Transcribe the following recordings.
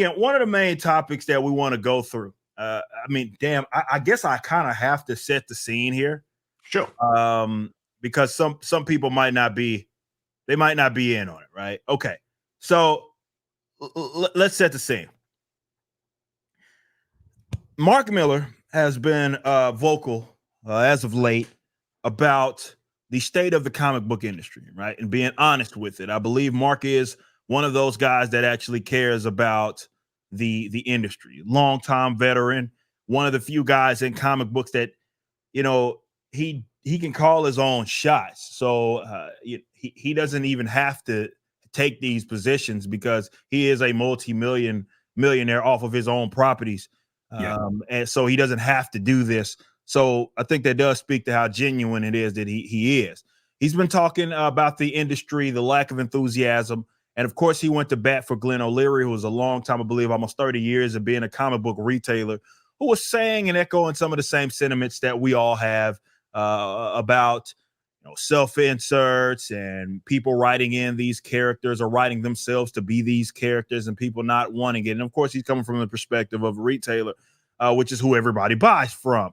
again, one of the main topics that we want to go through. I guess I kind of have to set the scene here. Sure. Because some people might not be in on it, right? Okay. So let's set the scene. Mark Miller has been vocal as of late about the state of the comic book industry, right? And being honest with it. I believe Mark is one of those guys that actually cares about the industry. Longtime veteran, one of the few guys in comic books that, he can call his own shots. So he doesn't even have to take these positions because he is a millionaire off of his own properties. And so he doesn't have to do this. So I think that does speak to how genuine it is that he is. He's been talking about the industry, the lack of enthusiasm. And of course, he went to bat for Glenn O'Leary, who was a long time, I believe, almost 30 years of being a comic book retailer, who was saying and echoing some of the same sentiments that we all have about self-inserts and people writing in these characters or writing themselves to be these characters and people not wanting it. And of course, he's coming from the perspective of a retailer, which is who everybody buys from.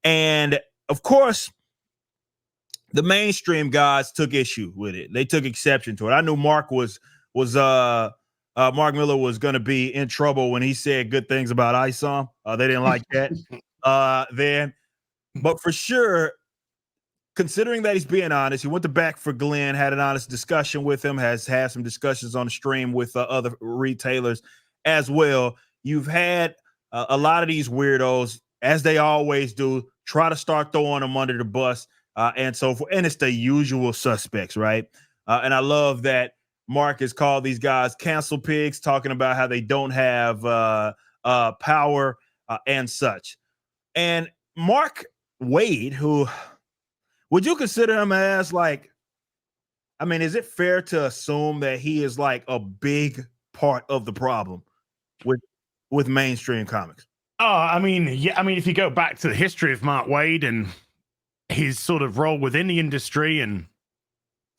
And of course, the mainstream guys took issue with it. They took exception to it. I knew Mark Miller was going to be in trouble when he said good things about ISOM. They didn't like that then. But for sure, considering that he's being honest, he went to back for Glenn, had an honest discussion with him, has had some discussions on the stream with other retailers as well. You've had a lot of these weirdos, as they always do, try to start throwing them under the bus and so forth. And it's the usual suspects, right? And I love that Mark has called these guys cancel pigs, talking about how they don't have power and such. And Mark Wade, who would you consider him as is it fair to assume that he is like a big part of the problem with mainstream comics? If you go back to the history of Mark Wade and his sort of role within the industry and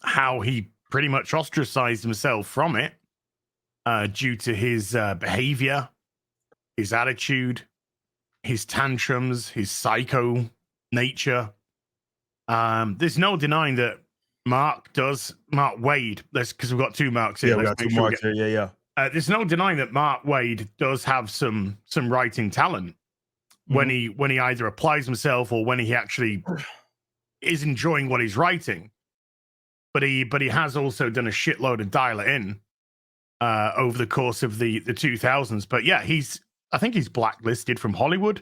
how he pretty much ostracized himself from it due to his behavior, his attitude, his tantrums, his psycho nature. There's no denying that Mark Wade, because we've got two Marks here. Yeah, we got two Marks here. Yeah. There's no denying that Mark Wade does have some writing talent when he either applies himself or when he actually is enjoying what he's writing. But he has also done a shitload of dial it in over the course of the 2000s. But yeah, I think he's blacklisted from Hollywood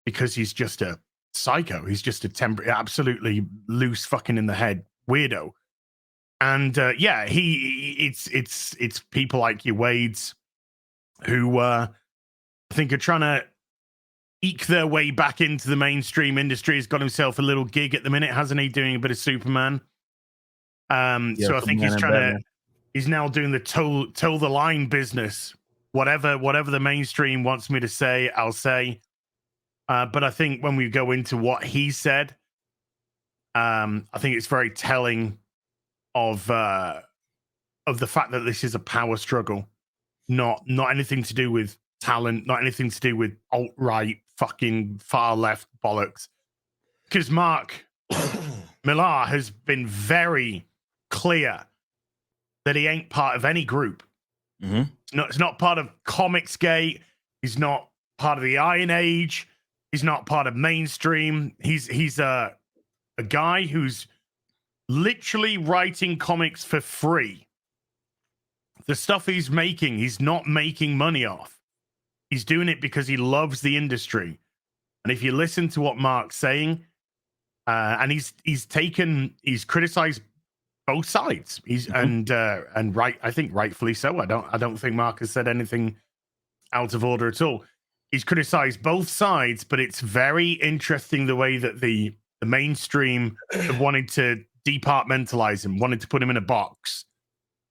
because he's just a psycho. He's just a absolutely loose fucking in the head weirdo. And it's people like your Wades who I think are trying to eke their way back into the mainstream industry. He's got himself a little gig at the minute, hasn't he? Doing a bit of Superman. So I think he's now doing the toe the line business. Whatever the mainstream wants me to say, I'll say. But I think when we go into what he said, I think it's very telling of the fact that this is a power struggle, not anything to do with talent, not anything to do with alt-right fucking far left bollocks. Because Mark Millar has been very clear that he ain't part of any group. Mm-hmm. It's not part of Comicsgate. He's not part of the Iron Age. He's not part of mainstream. He's a guy who's literally writing comics for free. The stuff he's making, he's not making money off. He's doing it because he loves the industry. And if you listen to what Mark's saying, and he's criticized both sides. And I think rightfully so. I don't think Mark has said anything out of order at all. He's criticized both sides, but it's very interesting the way that the mainstream have wanted to departmentalize him, wanted to put him in a box,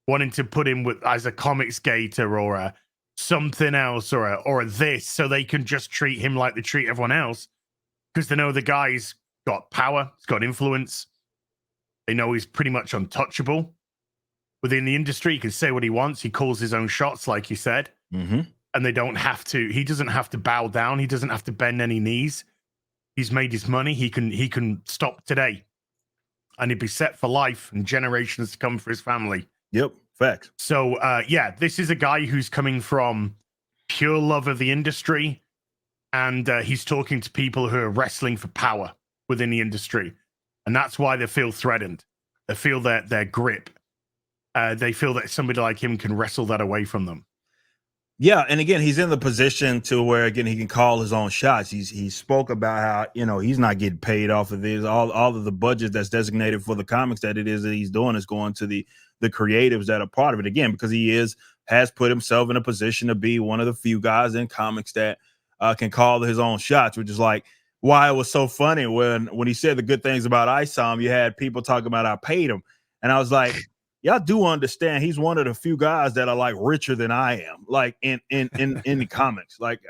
wanting to put him as a comics gator or a something else or a this, so they can just treat him like they treat everyone else because they know the guy's got power, he's got influence. They know he's pretty much untouchable within the industry. He can say what he wants. He calls his own shots, like you said. and they don't have to. He doesn't have to bow down. He doesn't have to bend any knees. He's made his money. He can stop today, and he'd be set for life and generations to come for his family. Yep, facts. So yeah, this is a guy who's coming from pure love of the industry, and he's talking to people who are wrestling for power within the industry, and that's why they feel threatened. They feel their grip. They feel that somebody like him can wrestle that away from them. Yeah, and again, he's in the position to where again he can call his own shots. He spoke about how he's not getting paid off of this. All of the budget that's designated for the comics that it is that he's doing is going to the creatives that are part of it. Again, because he has put himself in a position to be one of the few guys in comics that can call his own shots, which is like why it was so funny when he said the good things about ISOM. You had people talking about I paid him, and I was like, y'all do understand he's one of the few guys that are like richer than I am, like in the comics. Like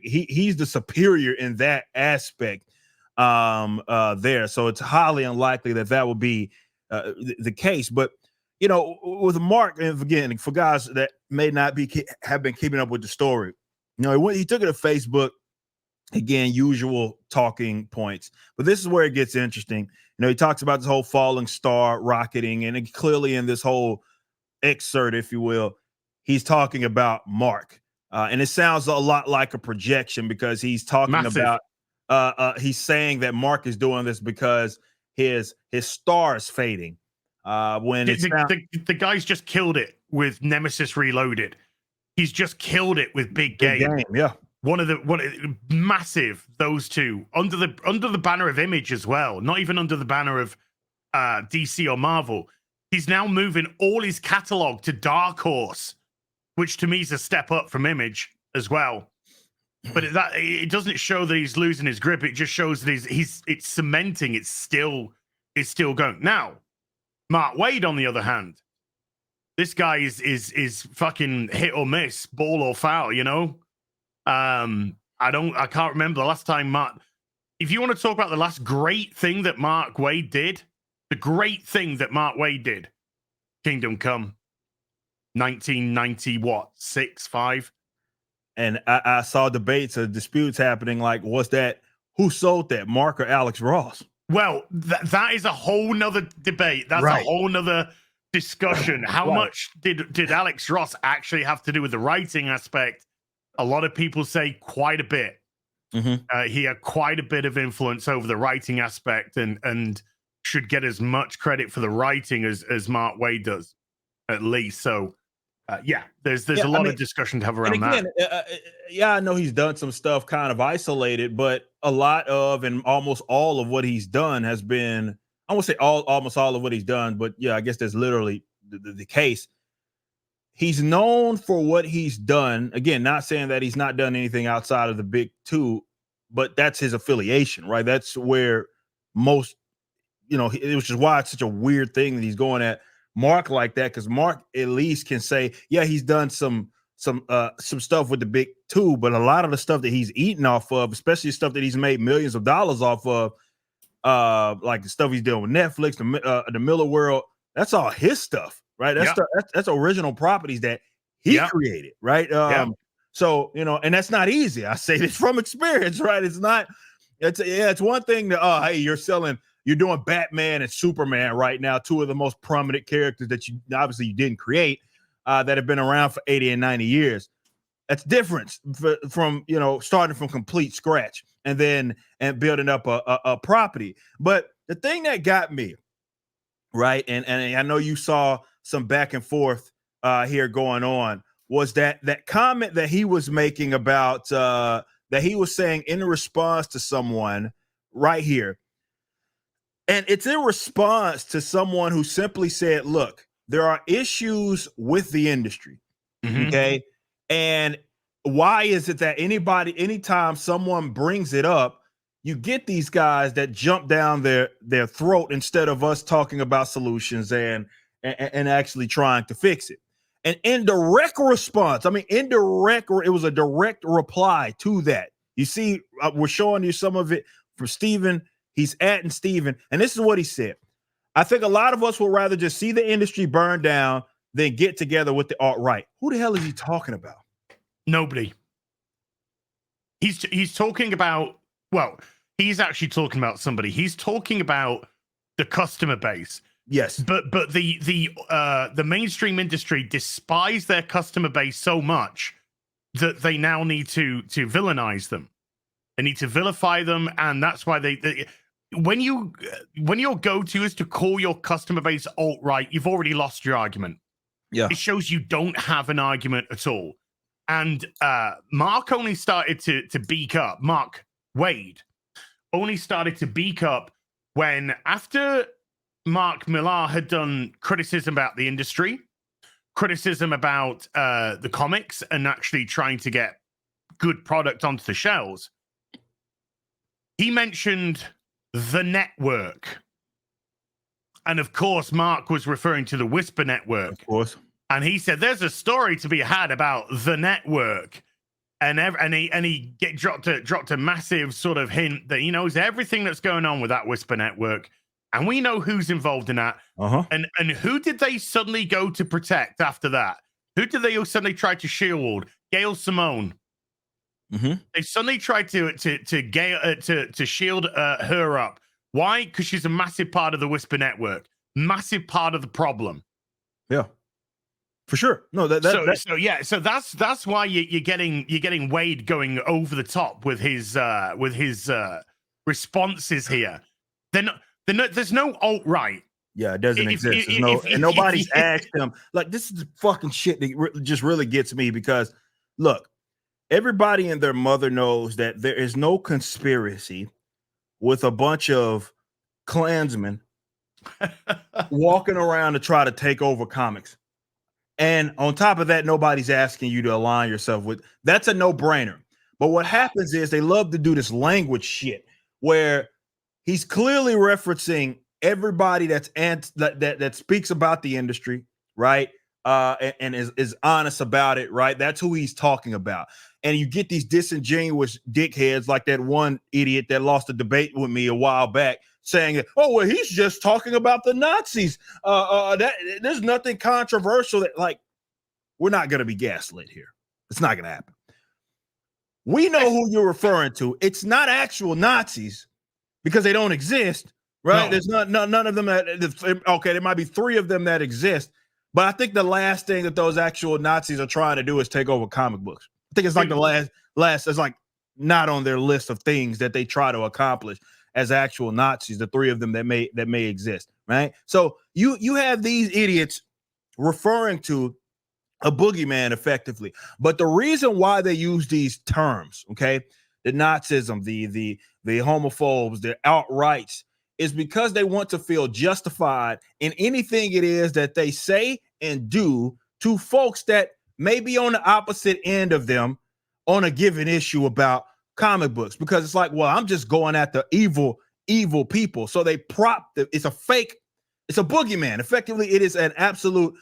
he's the superior in that aspect there. So it's highly unlikely that will be the case. But with Mark, and again, for guys that may not have been keeping up with the story, he took it to Facebook. Again, usual talking points, but this is where it gets interesting. He talks about this whole falling star rocketing, and clearly in this whole excerpt, if you will, he's talking about Mark, and it sounds a lot like a projection because he's talking about he's saying that Mark is doing this because his star is fading. When the guy's just killed it with Nemesis Reloaded. He's just killed it with Big Game. Yeah. One of the massive, those two under the banner of Image as well, not even under the banner of DC or Marvel. He's now moving all his catalog to Dark Horse, which to me is a step up from Image as well. But it doesn't show that he's losing his grip. It just shows that it's cementing. It's still going. Now, Mark Waid, on the other hand, this guy is fucking hit or miss, ball or foul. I can't remember the last time if you want to talk about the last great thing that Mark Waid did, Kingdom Come, 1990, 6, 5. And I saw debates or disputes happening. Like, what's that? Who sold that, Mark or Alex Ross? Well, that is a whole nother debate. That's a whole nother discussion. How much did Alex Ross actually have to do with the writing aspect? A lot of people say quite a bit. He had quite a bit of influence over the writing aspect and should get as much credit for the writing as Mark Waid does, at least. So, there's a lot of discussion to have around that. I know he's done some stuff kind of isolated, but a lot of and almost all of what he's done has been, I won't say almost all of what he's done, but yeah, I guess that's literally the case. He's known for what he's done. Again, not saying that he's not done anything outside of the big two, but that's his affiliation, right? That's where most, which is why it's such a weird thing that he's going at Mark like that, because Mark at least can say, yeah, he's done some stuff with the big two, but a lot of the stuff that he's eaten off of, especially stuff that he's made millions of dollars off of, like the stuff he's doing with Netflix, the Miller World, that's all his stuff. Right. That's original properties that he created. Right. So, and that's not easy. I say this from experience. Right. It's one thing to, hey, you're doing Batman and Superman right now, two of the most prominent characters that you didn't create that have been around for 80 and 90 years. That's different from starting from complete scratch and building up a property. But the thing that got me, right, and I know you saw some back and forth here going on, was that comment that he was making about that he was saying in response to someone right here. And it's in response to someone who simply said, look, there are issues with the industry. Okay. And why is it that anytime someone brings it up, you get these guys that jump down their throat instead of us talking about solutions and actually trying to fix it. And in direct response, it was a direct reply to that. You see, we're showing you some of it from Steven. He's atting Steven. And this is what he said. I think a lot of us would rather just see the industry burn down than get together with the alt-right. Who the hell is he talking about? Nobody. He's talking about, well, he's actually talking about somebody. He's talking about the customer base. Yes. But the mainstream industry despise their customer base so much that they now need to villainize them. They need to vilify them, and that's why they when your go-to is to call your customer base alt-right, you've already lost your argument. Yeah. It shows you don't have an argument at all. And Mark only started to beak up. Mark Wade only started to beak up when, after Mark Millar had done criticism about the industry, criticism about the comics, and actually trying to get good product onto the shelves. He mentioned the network. And of course, Mark was referring to the Whisper Network. Of course. And he said, there's a story to be had about the network. And he dropped a massive sort of hint that he knows everything that's going on with that Whisper Network. And we know who's involved in that. Uh-huh. And who did they suddenly go to protect after that? Who did they suddenly try to shield? Gail Simone. Mm-hmm. They suddenly tried to shield her up. Why? Because she's a massive part of the Whisper Network, massive part of the problem. Yeah, for sure. No, so that's why you're getting Wade going over the top with his responses here. There's no alt-right. Yeah, it doesn't exist. And nobody's asked him. Like, this is the fucking shit that just really gets me, because look, everybody and their mother knows that there is no conspiracy with a bunch of Klansmen walking around to try to take over comics. And on top of that, nobody's asking you to align yourself with. That's a no-brainer. But what happens is they love to do this language shit where he's clearly referencing everybody that speaks about the industry, right? And is honest about it, right? That's who he's talking about. And you get these disingenuous dickheads like that one idiot that lost a debate with me a while back saying, oh, well, he's just talking about the Nazis. There's nothing controversial. Like, we're not going to be gaslit here. It's not going to happen. We know who you're referring to. It's not actual Nazis because they don't exist, right? No. There's none of them okay, there might be 3 of them that exist. But I think the last thing that those actual Nazis are trying to do is take over comic books. I think it's like the last. It's like not on their list of things that they try to accomplish as actual Nazis. The 3 of them that may exist, right? So you have these idiots referring to a boogeyman effectively, but the reason why they use these terms, okay, the Nazism, the homophobes, the outrights, is because they want to feel justified in anything it is that they say and do to folks that may be on the opposite end of them on a given issue about comic books, because it's like, well, I'm just going at the evil people. So they it's a fake, it's a boogeyman. Effectively, it is an absolute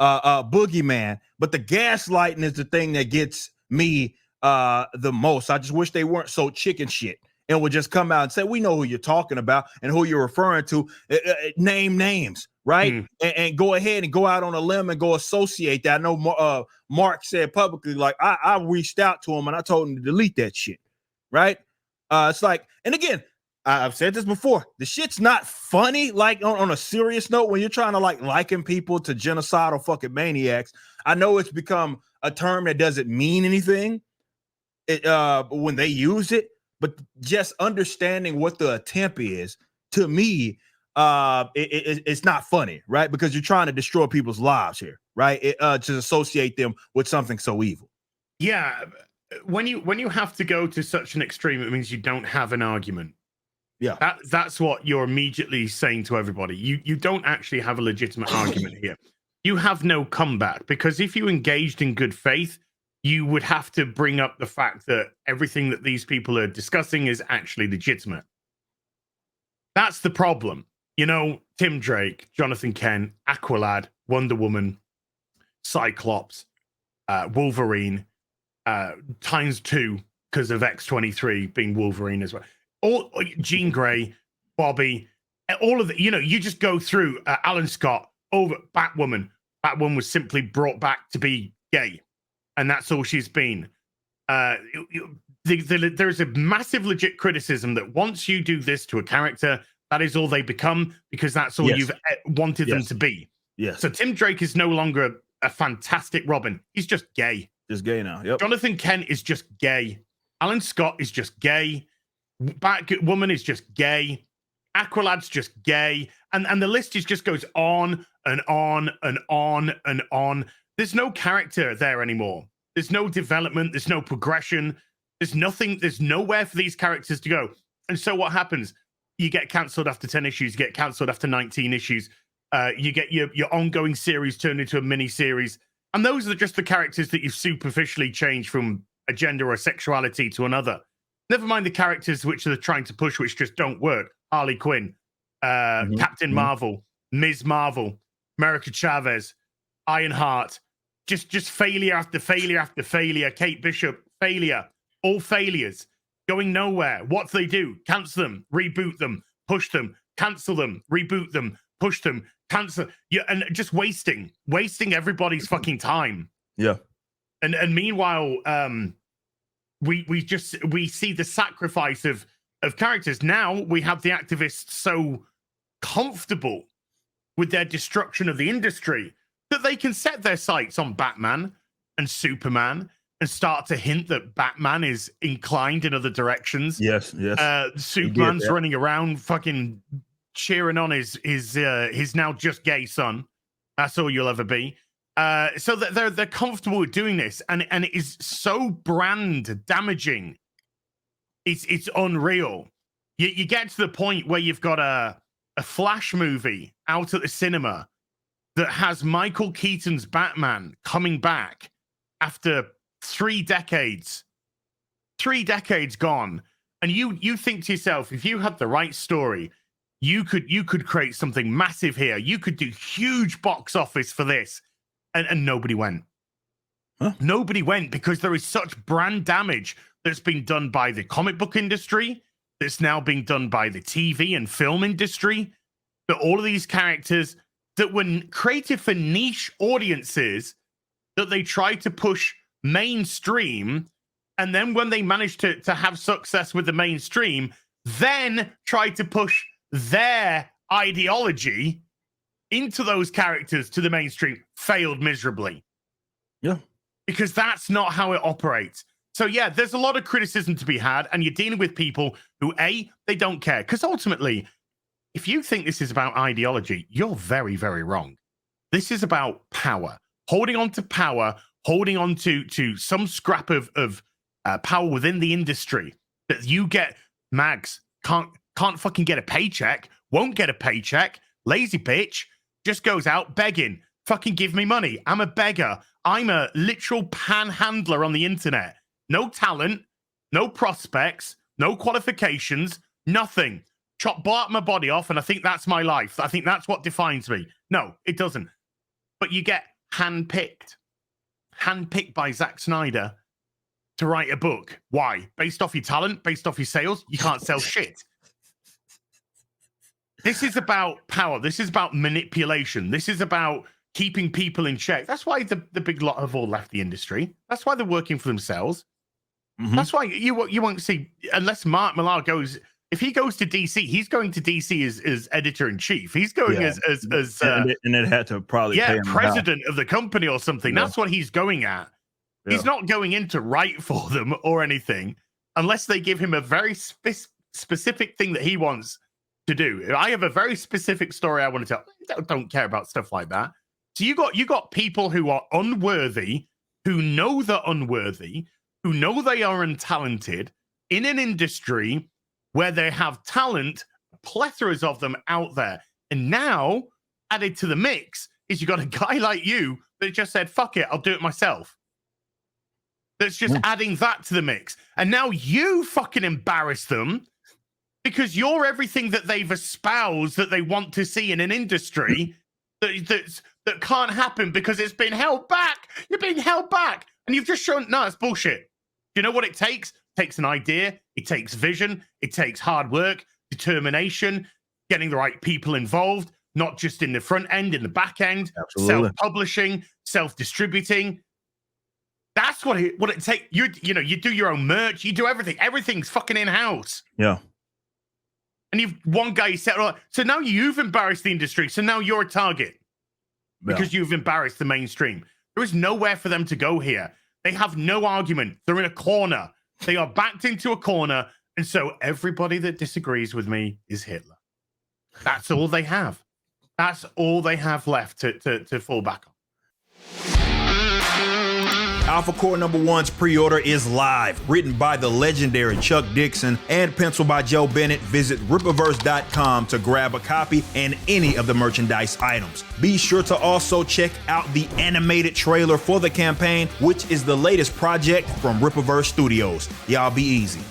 boogeyman, but the gaslighting is the thing that gets me the most. I just wish they weren't so chicken shit and would just come out and say, we know who you're talking about and who you're referring to. Name names, right? And go ahead and go out on a limb and go associate that. I know Mark said publicly, like, I reached out to him and I told him to delete that shit, right? It's like, and again, I've said this before, the shit's not funny, like on a serious note, when you're trying to like liken people to genocidal fucking maniacs. I know it's become a term that doesn't mean anything when they use it, but just understanding what the attempt is, to me, it's not funny, right? Because you're trying to destroy people's lives here, right? To associate them with something so evil. Yeah, when you have to go to such an extreme, it means you don't have an argument. Yeah, that's what you're immediately saying to everybody. You don't actually have a legitimate argument here. You have no comeback, because if you engaged in good faith, you would have to bring up the fact that everything that these people are discussing is actually legitimate. That's the problem. You know, Tim Drake, Jonathan Kent, Aqualad, Wonder Woman, Cyclops, Wolverine, times 2 because of X-23 being Wolverine as well. All Jean Grey, Bobby, all of the, you just go through Alan Scott over Batwoman. Batwoman was simply brought back to be gay. and that's all she's been. There's a massive legit criticism that once you do this to a character, that is all they become, because that's all you've wanted them to be. Yes. So Tim Drake is no longer a fantastic Robin. He's just gay. Just gay now. Yep. Jonathan Kent is just gay. Alan Scott is just gay. Batwoman is just gay. Aqualad's just gay. And the list just goes on and on and on and on. There's no character there anymore. There's no development. There's no progression. There's nothing. There's nowhere for these characters to go. And so what happens? You get cancelled after 10 issues. You get cancelled after 19 issues. You get your ongoing series turned into a mini series. And those are just the characters that you've superficially changed from a gender or sexuality to another. Never mind the characters which they're trying to push, which just don't work. Harley Quinn, Captain Marvel, Ms. Marvel, America Chavez, Ironheart. Just failure after failure after failure. Kate Bishop, failure. All failures. Going nowhere. What do? Cancel them, reboot them, push them, cancel them, reboot them, push them, cancel. Yeah, and just wasting everybody's fucking time. Yeah. And meanwhile, we see the sacrifice of characters. Now we have the activists so comfortable with their destruction of the industry that they can set their sights on Batman and Superman and start to hint that Batman is inclined in other directions. Yes. Superman's running around fucking cheering on his now just gay son. That's all you'll ever be. So that they're comfortable with doing this, and it is so brand damaging. It's unreal. You get to the point where you've got a Flash movie out at the cinema that has Michael Keaton's Batman coming back after 3 decades. 3 decades gone. And you think to yourself, if you had the right story, you could create something massive here. You could do huge box office for this. And nobody went. Huh? Nobody went because there is such brand damage that's been done by the comic book industry, that's now being done by the TV and film industry, that all of these characters that were created for niche audiences, that they tried to push mainstream, and then when they managed to have success with the mainstream, then tried to push their ideology into those characters to the mainstream, failed miserably. Yeah. Because that's not how it operates. So yeah, there's a lot of criticism to be had, and you're dealing with people who, A, they don't care. Because ultimately, if you think this is about ideology, you're very, very wrong. This is about power. Holding on to power, holding on to some scrap of power within the industry that you get. Mags can't fucking get a paycheck, won't get a paycheck, lazy bitch, just goes out begging. Fucking give me money. I'm a beggar. I'm a literal panhandler on the internet. No talent, no prospects, no qualifications, nothing. Bark my body off, and I think that's my life. I think that's what defines me. No, it doesn't. But you get handpicked by Zack Snyder to write a book. Why? Based off your talent, based off your sales, you can't sell shit. This is about power. This is about manipulation. This is about keeping people in check. That's why the big lot have all left the industry. That's why they're working for themselves. Mm-hmm. That's why you won't see, unless Mark Millar goes, if he goes to DC, he's going to DC as editor-in-chief. He's going as and it had to probably pay him president of the company or something. Yeah. That's what he's going at. Yeah. He's not going in to write for them or anything unless they give him a very specific thing that he wants to do. I have a very specific story I want to tell. Don't care about stuff like that. So you got people who are unworthy, who know they're unworthy, who know they are untalented in an industry where they have talent, plethoras of them out there. And now, added to the mix, is you got a guy like you that just said, fuck it, I'll do it myself. That's just adding that to the mix. And now you fucking embarrass them because you're everything that they've espoused that they want to see in an industry that can't happen because it's been held back. You're being held back. And you've just shown, no, it's bullshit. Do you know what it takes? It takes an idea. It takes vision. It takes hard work, determination, getting the right people involved, not just in the front end, in the back end, self-publishing, self-distributing. That's what it takes. You do your own merch, you do everything. Everything's fucking in-house. Yeah. And you've one guy said, so now you've embarrassed the industry. So now you're a target because you've embarrassed the mainstream. There is nowhere for them to go here. They have no argument. They're in a corner. They are backed into a corner. And so everybody that disagrees with me is Hitler. That's all they have. That's all they have left to fall back on. Alpha Core #1's pre-order is live. Written by the legendary Chuck Dixon and penciled by Joe Bennett. Visit Rippaverse.com to grab a copy and any of the merchandise items. Be sure to also check out the animated trailer for the campaign, which is the latest project from Rippaverse Studios. Y'all be easy.